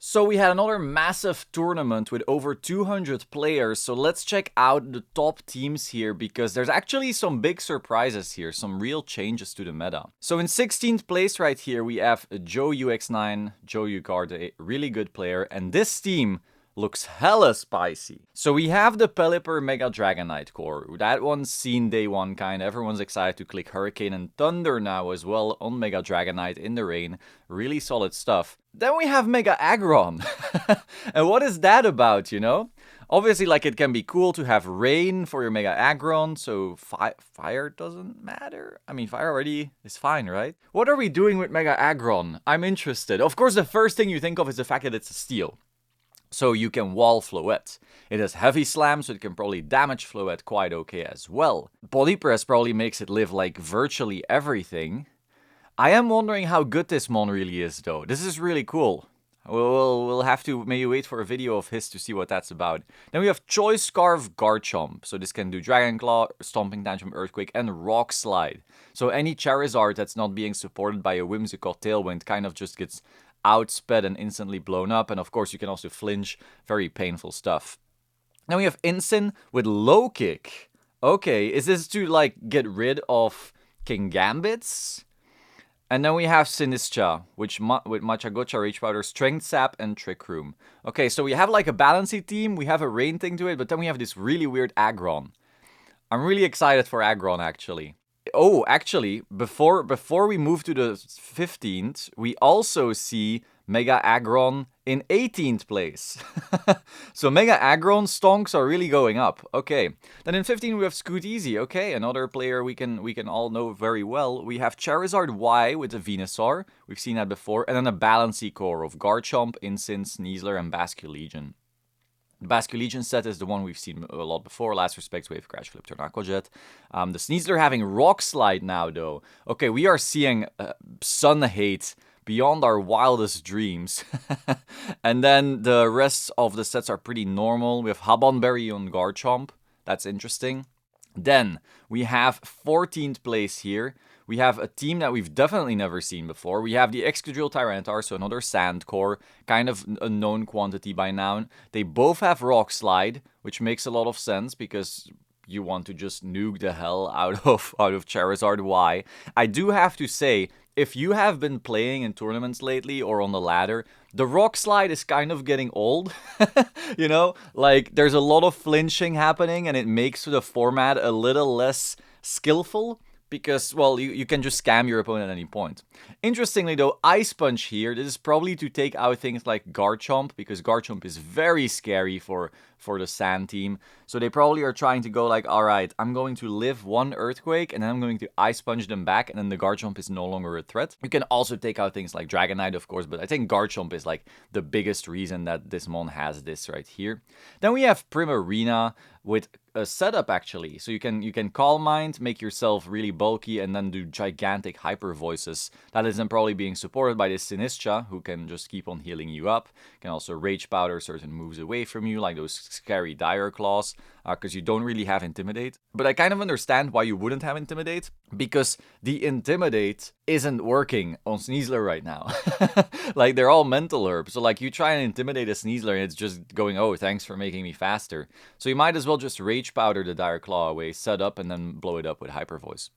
So we had another massive tournament with over 200 players, so let's check out the top teams here because there's actually some big surprises here, some real changes to the meta. So in 16th place right here we have Joe UX9, Joe Ugard, a really good player, and this team looks hella spicy. So we have the Pelipper Mega Dragonite core. That one's seen day one kind. Everyone's excited to click Hurricane and Thunder now as well on Mega Dragonite in the rain. Really solid stuff. Then we have Mega Aggron. And what is that about, you know? Obviously, like, it can be cool to have rain for your Mega Aggron, so fire doesn't matter. I mean, fire already is fine, right? What are we doing with Mega Aggron? I'm interested. Of course, the first thing you think of is the fact that it's a steel. So you can wall Floette. It has heavy slam, so it can probably damage Floette quite okay as well. Body press probably makes it live like virtually everything. I am wondering how good this mon really is though. This is really cool. We'll have to maybe wait for a video of his to see what that's about. Then we have Choice Scarf Garchomp. So this can do Dragon Claw, Stomping Tantrum, Earthquake, and Rock Slide. So any Charizard that's not being supported by a Whimsicott Tailwind kind of just gets outsped and instantly blown up, and of course you can also flinch, very painful stuff. Then we have Incin with Low Kick. Okay, is this to like get rid of King Gambits? And then we have Sinistcha, which with Machagocha, Rage Powder, Strength Sap, and Trick Room. Okay, so we have like a balancey team, we have a rain thing to it, but then we have this really weird Aggron. I'm really excited for Aggron actually. Oh, actually, before we move to the 15th, we also see Mega Aggron in 18th place. So Mega Aggron stonks are really going up. Okay, then in 15 we have Scoot Easy. Okay, another player we can all know very well. We have Charizard Y with the Venusaur. We've seen that before, and then a Balancey core of Garchomp, Incin, Sneasler, and Basculegion. The Basculegion set is the one we've seen a lot before. Last Respects, Wave Crash, Flip Turn, Aqua Jet. The Sneasler having Rock Slide now, though. Okay, we are seeing Sun Hate beyond our wildest dreams. And then the rest of the sets are pretty normal. We have Habonberry on Garchomp. That's interesting. Then we have 14th place here. We have a team that we've definitely never seen before. We have the Excadrill Tyranitar, so another Sand Core, kind of a known quantity by now. They both have Rock Slide, which makes a lot of sense because you want to just nuke the hell out of Charizard Y. I do have to say, if you have been playing in tournaments lately or on the ladder, the Rock Slide is kind of getting old. You know, like there's a lot of flinching happening and it makes the format a little less skillful. Because, well, you can just scam your opponent at any point. Interestingly though, Ice Punch here, this is probably to take out things like Garchomp, because Garchomp is very scary for the Sand team. So they probably are trying to go like, alright, I'm going to live one Earthquake, and then I'm going to Ice Punch them back, and then the Garchomp is no longer a threat. You can also take out things like Dragonite, of course, but I think Garchomp is like the biggest reason that this mon has this right here. Then we have Primarina with a setup actually. So you can Calm Mind, make yourself really bulky, and then do gigantic hyper voices. That is then probably being supported by this Sinistcha, who can just keep on healing you up. Can also Rage Powder certain moves away from you, like those scary Dire Claws, because you don't really have Intimidate. But I kind of understand why you wouldn't have Intimidate, because the Intimidate isn't working on Sneasler right now. Like, they're all mental herbs, so like you try and intimidate a Sneasler and it's just going, oh, thanks for making me faster. So you might as well just Rage Powder the Dire Claw away, set up, and then blow it up with Hyper Voice.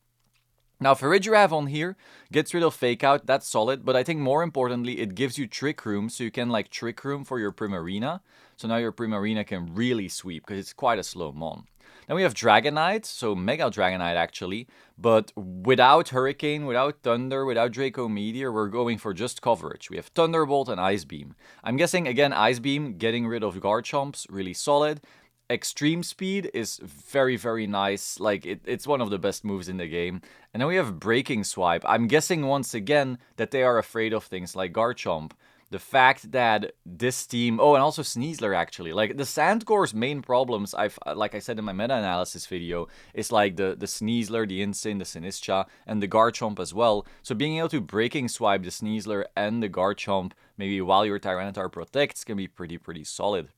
Now, Farigiraf on here gets rid of Fake Out, that's solid, but I think more importantly, it gives you Trick Room, so you can like Trick Room for your Primarina. So now your Primarina can really sweep, because it's quite a slow mon. Then we have Dragonite, so Mega Dragonite actually, but without Hurricane, without Thunder, without Draco Meteor, we're going for just coverage. We have Thunderbolt and Ice Beam. I'm guessing, again, Ice Beam, getting rid of Garchomps, really solid. Extreme Speed is very, very nice. Like, it's one of the best moves in the game. And then we have Breaking Swipe. I'm guessing once again that they are afraid of things like Garchomp. The fact that this team... Oh, and also Sneasler, actually. Like, the Sandcore's main problems, like I said in my meta-analysis video, is like the Sneasler, the Incin, the Sinistcha, and the Garchomp as well. So being able to Breaking Swipe the Sneasler and the Garchomp, maybe while your Tyranitar protects, can be pretty solid.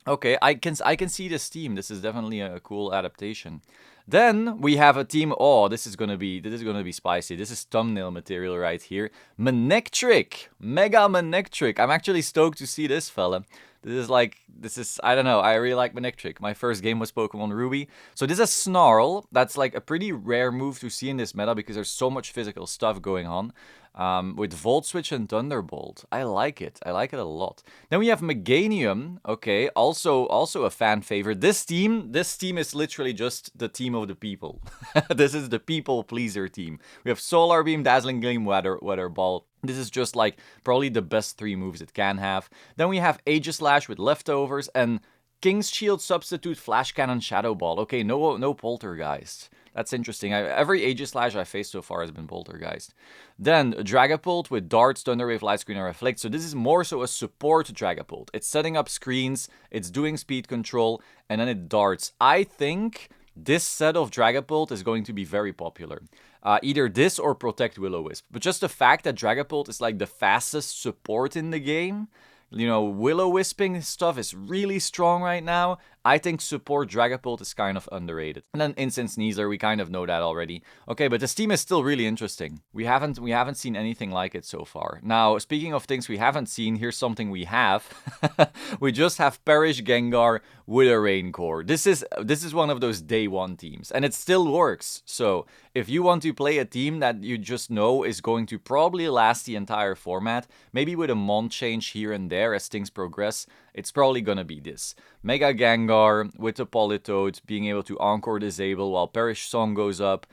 Okay, I can see this team. This is definitely a cool adaptation. Then we have a team. Oh, this is gonna be spicy. This is thumbnail material right here. Manectric, Mega Manectric. I'm actually stoked to see this fella. I don't know, I really like Manectric. My first game was Pokemon Ruby. So this is Snarl. That's like a pretty rare move to see in this meta because there's so much physical stuff going on. With Volt Switch and Thunderbolt. I like it a lot. Then we have Meganium. Okay, also a fan favorite. This team is literally just the team of the people. This is the people pleaser team. We have Solar Beam, Dazzling Gleam, Weather Ball. This is just like probably the best 3 moves it can have. Then we have Aegislash with Leftovers and King's Shield substitute Flash Cannon Shadow Ball. Okay, no Poltergeist. That's interesting. Every Aegislash I've faced so far has been Poltergeist. Then Dragapult with Darts, Thunder Wave, Light Screen, and Reflect. So this is more so a support Dragapult. It's setting up screens, it's doing speed control, and then it darts. I think this set of Dragapult is going to be very popular. Either this or Protect Will-O-Wisp. But just the fact that Dragapult is like the fastest support in the game, you know, Will-O-Wisping stuff is really strong right now. I think support Dragapult is kind of underrated. And then Instant Sneasler, we kind of know that already. Okay, but this team is still really interesting. We haven't seen anything like it so far. Now, speaking of things we haven't seen, here's something we have. We just have Perish Gengar with a Rain Core. This is one of those day one teams, and it still works. So if you want to play a team that you just know is going to probably last the entire format, maybe with a Mon change here and there as things progress, it's probably gonna be this. Mega Gengar with the Politoed, being able to Encore Disable while Perish Song goes up.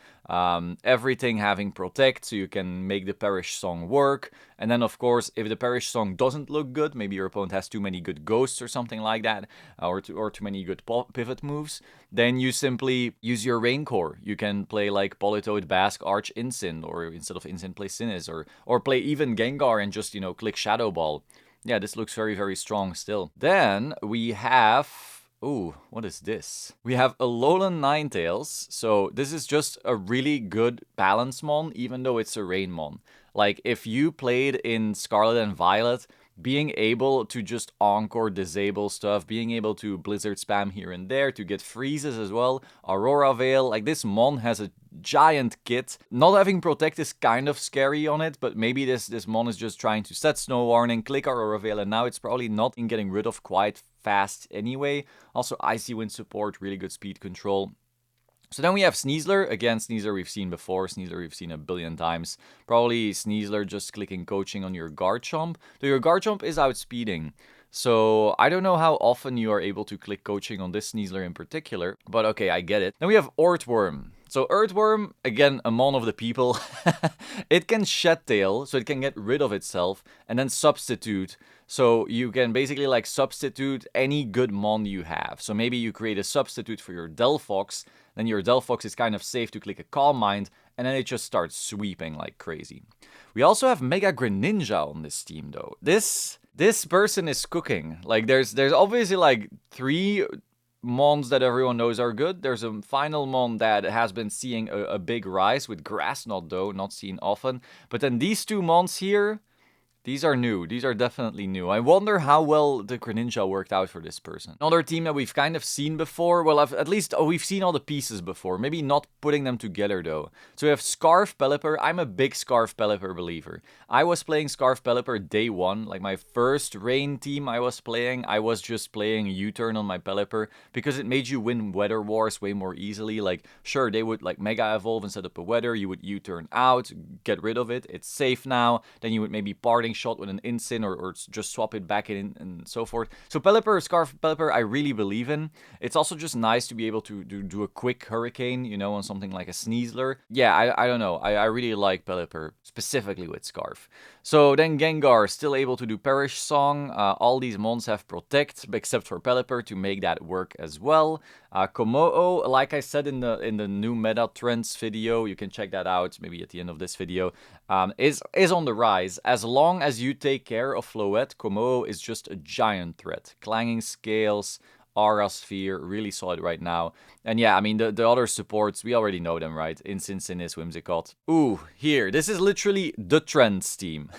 Everything having Protect, so you can make the Perish Song work. And then, of course, if the Perish Song doesn't look good, maybe your opponent has too many good Ghosts or something like that, or too many good pivot moves, then you simply use your Rain Core. You can play like Politoed, Bask, Arch, Incin, or instead of Incin, play Sinnoh, or play even Gengar and just, click Shadow Ball. Yeah, this looks very, very strong still. Then we have... Ooh, what is this? We have Alolan Ninetales. So this is just a really good balance mon, even though it's a rain mon. Like, if you played in Scarlet and Violet, being able to just Encore disable stuff, being able to Blizzard spam here and there to get freezes as well, Aurora Veil, like this mon has a giant kit. Not having Protect is kind of scary on it, but maybe this mon is just trying to set Snow Warning, click Aurora Veil, and now it's probably not in getting rid of quite fast anyway. Also Icy Wind support, really good speed control. So then we have Sneasler. Again, Sneasler we've seen before. Sneasler we've seen a billion times. Probably Sneasler just clicking Coaching on your Garchomp. Though your Garchomp is outspeeding. So I don't know how often you are able to click Coaching on this Sneasler in particular. But okay, I get it. Then we have Earthworm. So Earthworm, again, a mon of the people. It can Shed Tail, so it can get rid of itself. And then Substitute. So you can basically like substitute any good mon you have. So maybe you create a substitute for your Delphox. Then your Delphox is kind of safe to click a Calm Mind, and then it just starts sweeping like crazy. We also have Mega Greninja on this team, though. This person is cooking. Like, there's obviously like 3 mons that everyone knows are good. There's a final mon that has been seeing a big rise with Grass Knot, though, not seen often. But then these 2 mons here... These are new. These are definitely new. I wonder how well the Greninja worked out for this person. Another team that we've kind of seen before. Well, at least we've seen all the pieces before. Maybe not putting them together, though. So we have Scarf Pelipper. I'm a big Scarf Pelipper believer. I was playing Scarf Pelipper day 1. Like my first rain team I was just playing U-turn on my Pelipper because it made you win Weather Wars way more easily. Like, sure, they would like Mega Evolve and set up a Weather. You would U-turn out, get rid of it. It's safe now. Then you would maybe Parting Shot with an Incin or just swap it back in and so forth. So Pelipper, Scarf Pelipper, I really believe in. It's also just nice to be able to do a quick Hurricane, on something like a Sneasler. Yeah, I don't know. I really like Pelipper, specifically with Scarf. So then Gengar, still able to do Perish Song. All these mons have Protect, except for Pelipper, to make that work as well. Komodo, like I said in the new meta trends video, you can check that out maybe at the end of this video, is on the rise. As long as you take care of Floette, Komodo is just a giant threat. Clanging Scales, Aura Sphere, really solid right now. And yeah, I mean, the other supports, we already know them, right? Incin, Sinnoh, Whimsicott. Ooh, here, this is literally the Trends team.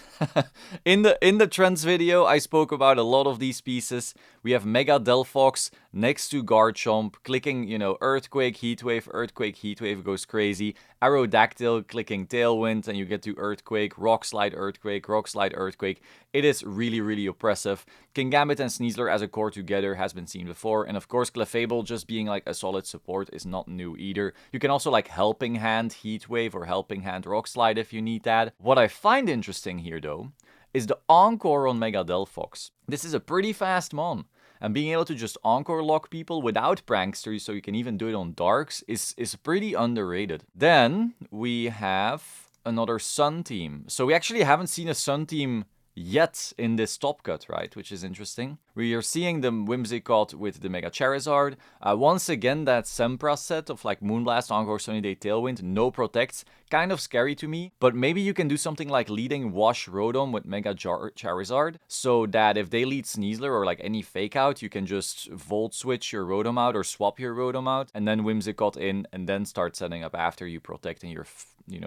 In the Trends video, I spoke about a lot of these pieces. we have Mega Delphox next to Garchomp, clicking, Earthquake, Heatwave goes crazy. Aerodactyl clicking Tailwind, and you get to Earthquake, Rock Slide, Earthquake. It is really, really oppressive. Kingambit and Sneasler as a core together has been seen before, and of course Clefable just being like a solid support is not new either. You can also like Helping Hand Heatwave or Helping Hand Rock Slide if you need that. What I find interesting here though is the Encore on Mega Delphox. This is a pretty fast mon. And being able to just Encore lock people without Pranksters, so you can even do it on Darks, is pretty underrated. Then we have another Sun team. So we actually haven't seen a Sun team yet in this top cut, right? Which is interesting. We are seeing the Whimsicott with the Mega Charizard. Once again, that Sempra set of like Moonblast, Encore, Sunny Day, Tailwind, no protects. Kind of scary to me, but maybe you can do something like leading Wash Rotom with Mega Charizard, so that if they lead Sneasler or like any fake out, you can just Volt Switch your Rotom out or swap your Rotom out, and then Whimsicott in, and then start setting up after you protect and you're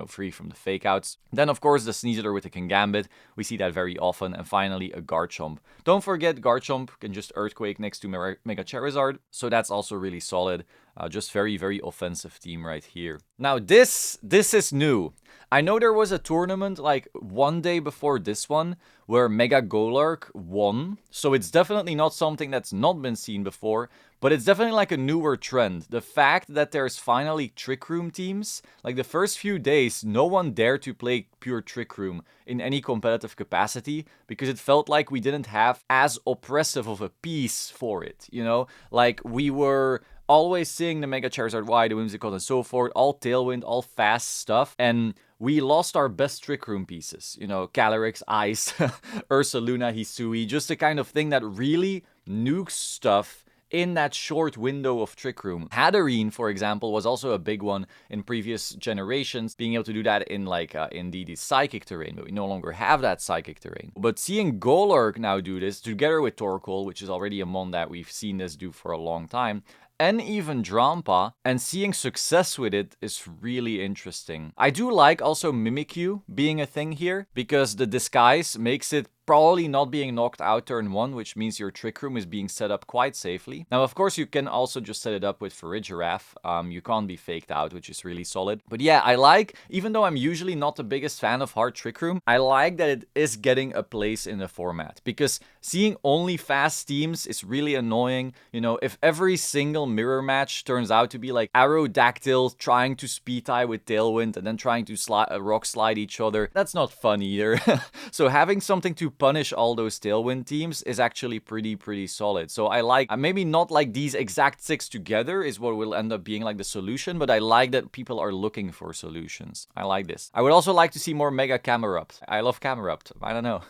free from the fake outs. Then of course the Sneasler with the Kingambit, we see that very often, and finally a Garchomp. Don't forget Garchomp can just Earthquake next to Mega Charizard, so that's also really solid. Just very, very offensive team right here. Now this is new. I know there was a tournament like one day before this one where Mega Golark won, so it's definitely not something that's not been seen before, but it's definitely like a newer trend. The fact that there's finally Trick Room teams, like the first few days, no one dared to play pure Trick Room in any competitive capacity because it felt like we didn't have as oppressive of a piece for it, Like we were always seeing the Mega Charizard Y, the Whimsicott and so forth, all Tailwind, all fast stuff, and we lost our best Trick Room pieces. Calyrex, Ice, Ursaluna, Hisui, just the kind of thing that really nukes stuff in that short window of Trick Room. Hatterene, for example, was also a big one in previous generations, being able to do that in the Psychic terrain, but we no longer have that Psychic terrain. But seeing Golark now do this, together with Torkoal, which is already a mon that we've seen this do for a long time, and even Drampa, and seeing success with it is really interesting. I do like also Mimikyu being a thing here, because the disguise makes it probably not being knocked out turn 1, which means your Trick Room is being set up quite safely. Now, of course, you can also just set it up with Farigiraf. You can't be faked out, which is really solid. But yeah, I like, even though I'm usually not the biggest fan of hard Trick Room, I like that it is getting a place in the format, because seeing only fast teams is really annoying. If every single mirror match turns out to be like Aerodactyl trying to speed tie with Tailwind and then trying to rock slide each other, that's not fun either. So having something to punish all those Tailwind teams is actually pretty solid. So I like, maybe not like these exact 6 together is what will end up being like the solution, but I like that people are looking for solutions. I like this. I would also like to see more Mega Camerupt. I love Camerupt. I don't know.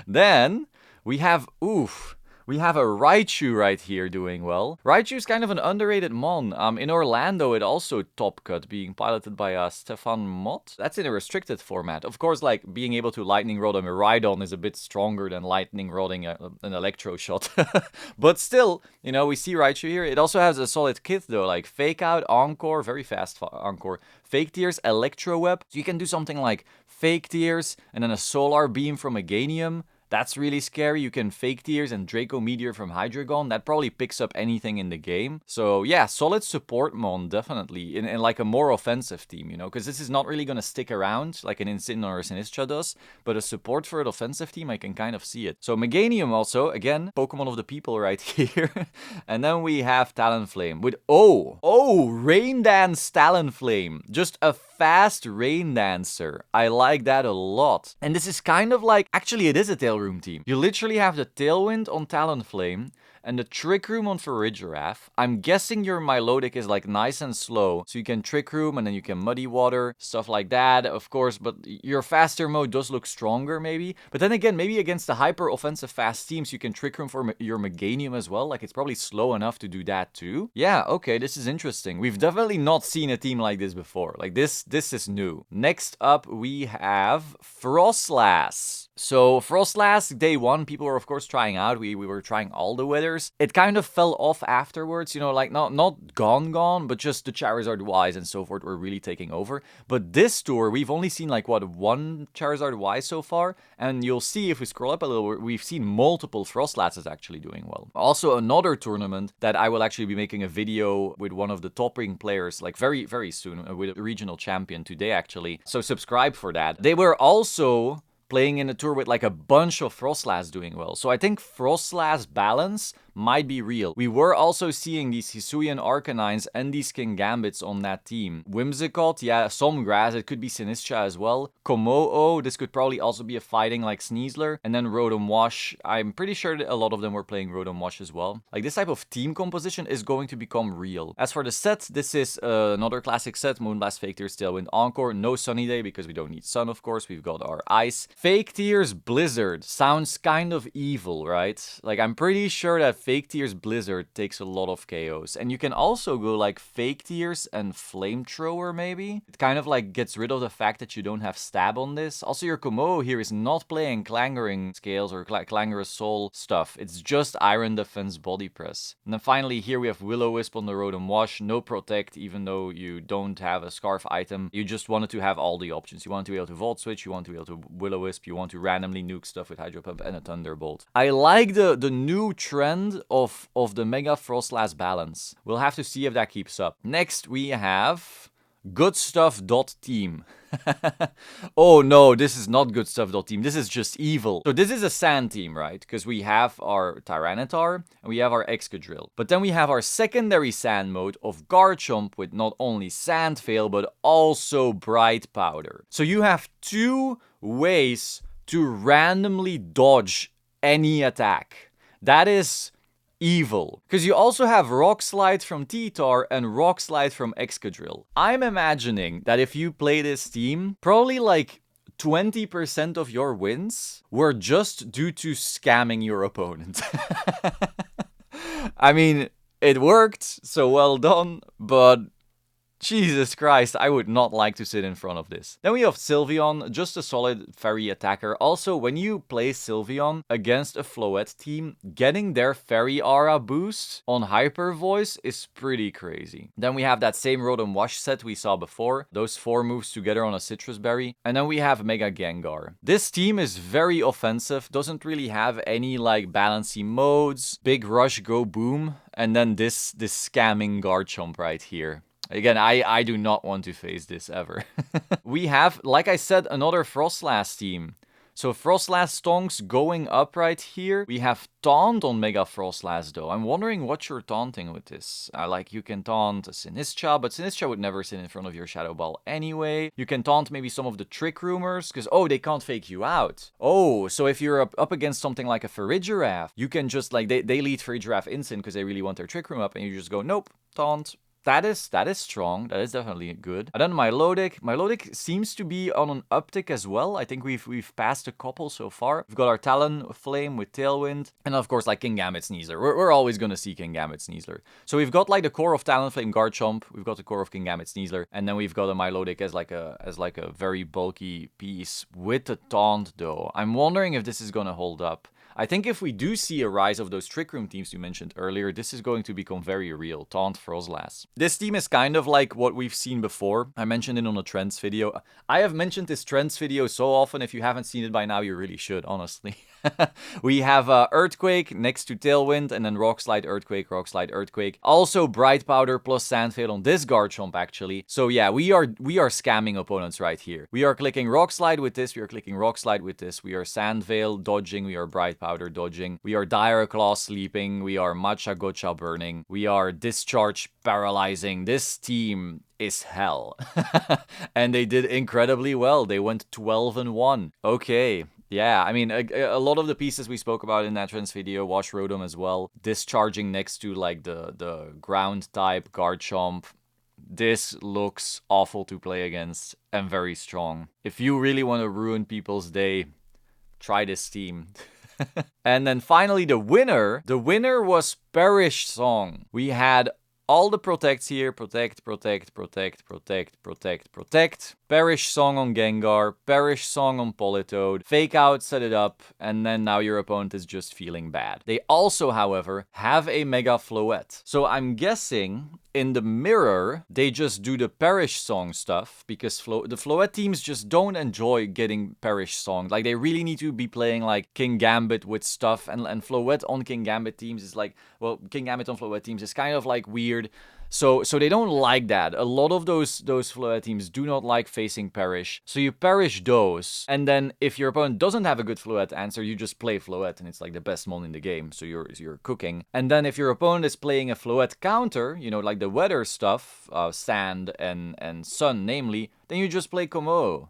Then we have, we have a Raichu right here doing well. Raichu is kind of an underrated mon. In Orlando, it also top cut, being piloted by Stefan Mott. That's in a restricted format. Of course, like being able to Lightning Rod a Miraidon is a bit stronger than Lightning Rodding an Electro Shot. But still, we see Raichu here. It also has a solid kit though, like Fake Out, Encore, very fast Encore, Fake Tears, Electro Web. So you can do something like Fake Tears and then a Solar Beam from Meganium. That's really scary. You can Fake Tears and Draco Meteor from Hydreigon. That probably picks up anything in the game. So yeah, solid support mon, definitely. In like a more offensive team, because this is not really going to stick around like an Incineroar or a Sinistcha does. But a support for an offensive team, I can kind of see it. So Meganium also, again, Pokemon of the people right here. And then we have Talonflame with, Rain Dance Talonflame. Just a fast Rain Dancer. I like that a lot. And this is kind of like, actually it is a Tail Room team. You literally have the Tailwind on Talonflame and the Trick Room on Farigiraf. I'm guessing your Milotic is like nice and slow, so you can Trick Room and then you can Muddy Water, stuff like that, of course, but your faster mode does look stronger maybe. But then again, maybe against the hyper offensive fast teams, you can Trick Room for your Meganium as well, like it's probably slow enough to do that too. Yeah, okay, this is interesting. We've definitely not seen a team like this before. Like this is new. Next up, we have Froslass. So Froslass, day one, people were of course trying out. We were trying all the withers. It kind of fell off afterwards, you know, like not gone, but just the Charizard Ys and so forth were really taking over. But this tour, we've only seen like what, one Charizard Y so far, and you'll see if we scroll up a little, we've seen multiple Froslasses actually doing well. Also another tournament that I will actually be making a video with one of the top ring players like very, very soon, with a regional champion today actually. So subscribe for that. They were also playing in a tour with like a bunch of Froslass doing well. So I think Froslass balance might be real. We were also seeing these Hisuian Arcanines and these King Gambits on that team. Whimsicott, yeah, some grass, it could be Sinistcha as well. Kommo-o, this could probably also be a fighting like Sneasler. And then Rotom Wash, I'm pretty sure that a lot of them were playing Rotom Wash as well. Like this type of team composition is going to become real. As for the set, this is another classic set, Moonblast, Fake Tears, Tailwind, Encore. No Sunny Day because we don't need Sun, of course. We've got our Ice. Fake Tears, Blizzard. Sounds kind of evil, right? Like I'm pretty sure that Fake Tears Blizzard takes a lot of KOs. And you can also go like Fake Tears and Flamethrower maybe. It kind of like gets rid of the fact that you don't have stab on this. Also your Kommo here is not playing Clangering Scales or Clangorous Soul stuff. It's just Iron Defense Body Press. And then finally here we have Will-O-Wisp on the Rotom Wash. No Protect even though you don't have a Scarf item. You just wanted to have all the options. You want to be able to Volt Switch. You want to be able to Will-O-Wisp. You want to randomly nuke stuff with Hydro Pump and a Thunderbolt. I like the new trend of the Mega Froslass balance. We'll have to see if that keeps up. Next we have goodstuff.team. Oh no, this is not goodstuff.team. This is just evil. So this is a sand team, right? Because we have our Tyranitar and we have our Excadrill. But then we have our secondary sand mode of Garchomp with not only Sand Veil but also Bright Powder. So you have two ways to randomly dodge any attack. That is evil. Because you also have Rock Slide from T-Tar and Rock Slide from Excadrill. I'm imagining that if you play this team, probably like 20% of your wins were just due to scamming your opponent. I mean, it worked, so well done, but Jesus Christ, I would not like to sit in front of this. Then we have Sylveon, just a solid fairy attacker. Also, when you play Sylveon against a Floette team, getting their fairy aura boost on Hyper Voice is pretty crazy. Then we have that same Rotom Wash set we saw before, those 4 moves together on a Citrus Berry. And then we have Mega Gengar. This team is very offensive, doesn't really have any like balancy modes, Big Rush, Go Boom, and then this scamming Garchomp right here. Again, I do not want to face this ever. We have, like I said, another Froslass team. So Froslass Stonks going up right here. We have Taunt on Mega Froslass though. I'm wondering what you're taunting with this. Like you can taunt a Sinistcha, but Sinistcha would never sit in front of your Shadow Ball anyway. You can taunt maybe some of the Trick Rumors, because oh, they can't fake you out. Oh, so if you're up against something like a Farigiraf, you can just like, they lead Farigiraf instant because they really want their Trick Room up, and you just go, nope, taunt. That is strong. That is definitely good. And then Milotic seems to be on an uptick as well. I think we've passed a couple so far. We've got our Talonflame with Tailwind. And of course, like Kingambit Sneasler. We're always going to see Kingambit Sneasler. So we've got like the core of Talonflame Garchomp. We've got the core of Kingambit Sneasler. And then we've got a Milotic as like a very bulky piece with the Taunt though. I'm wondering if this is going to hold up. I think if we do see a rise of those Trick Room teams you mentioned earlier, this is going to become very real. Taunt Froslass. This team is kind of like what we've seen before. I mentioned it on a Trends video. I have mentioned this Trends video so often. If you haven't seen it by now, you really should, honestly. We have Earthquake next to Tailwind, and then Rock Slide, Earthquake, Rock Slide, Earthquake. Also Bright Powder plus Sand Veil on this Garchomp, actually. So yeah, we are scamming opponents right here. We are clicking Rock Slide with this, we are clicking Rock Slide with this, we are Sand Veil dodging, we are Bright Powder dodging, we are Dire Claw sleeping, we are Matcha Gotcha burning, we are Discharge paralyzing. This team is hell. And they did incredibly well. They went 12-1. Okay. Yeah, I mean, a lot of the pieces we spoke about in that Trends video, Wash Rotom as well, discharging next to like the ground type Garchomp. This looks awful to play against and very strong. If you really want to ruin people's day, try this team. And then finally the winner was Perish Song. We had all the protects here, protect, protect, protect, protect, protect, protect. Perish Song on Gengar, Perish Song on Politoed, Fake Out, set it up, and then now your opponent is just feeling bad. They also, however, have a Mega Floette. So I'm guessing in the mirror, they just do the Perish Song stuff, because the Floette teams just don't enjoy getting Perish Song. Like, they really need to be playing, like, King Gambit with stuff, and Floette on King Gambit teams is like, well, King Gambit on Floette teams is kind of, like, weird. So they don't like that. A lot of those Floette teams do not like facing Perish. So you Perish those, and then if your opponent doesn't have a good Floette answer, you just play Floette, and it's like the best mon in the game, so you're cooking. And then if your opponent is playing a Floette counter, you know, like the weather stuff, sand and sun namely, then you just play Komo.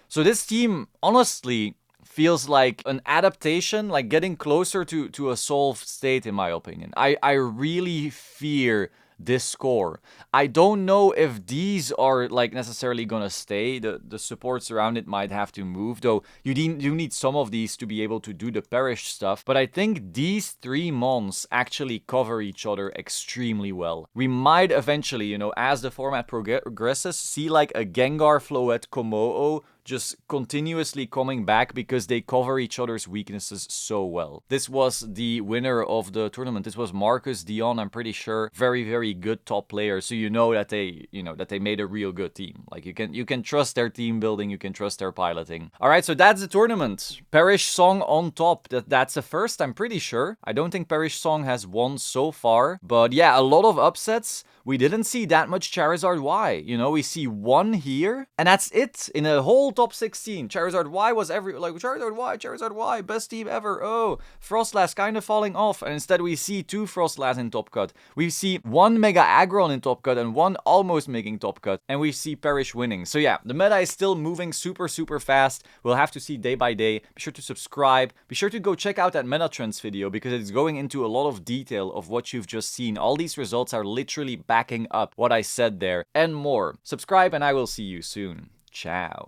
So this team, honestly, feels like an adaptation, like getting closer to a solved state, in my opinion. I really fear this score. I don't know if these are like necessarily gonna stay. The supports around it might have to move, though you need some of these to be able to do the Perish stuff. But I think these three mons actually cover each other extremely well. We might eventually, you know, as the format progresses, see like a Gengar Floette Komo just continuously coming back because they cover each other's weaknesses so well. This was the winner of the tournament. This was Marcus Dion, I'm pretty sure. Very, very good top player. So you know that they made a real good team. Like you can trust their team building, you can trust their piloting. Alright, so that's the tournament. Perish Song on top. That's a first, I'm pretty sure. I don't think Perish Song has won so far. But yeah, a lot of upsets. We didn't see that much Charizard Y. You know, we see one here, and that's it in a whole top 16. Charizard Y was Charizard Y, best team ever. Oh, Froslass kind of falling off, and instead we see two Froslass in top cut. We see one Mega Aggron in top cut and one almost making top cut, and we see Perish winning. So yeah, the meta is still moving super fast. We'll have to see day by day. Be sure to subscribe. Be sure to go check out that Meta Trends video because it's going into a lot of detail of what you've just seen. All these results are literally backing up what I said there and more. Subscribe and I will see you soon. Ciao.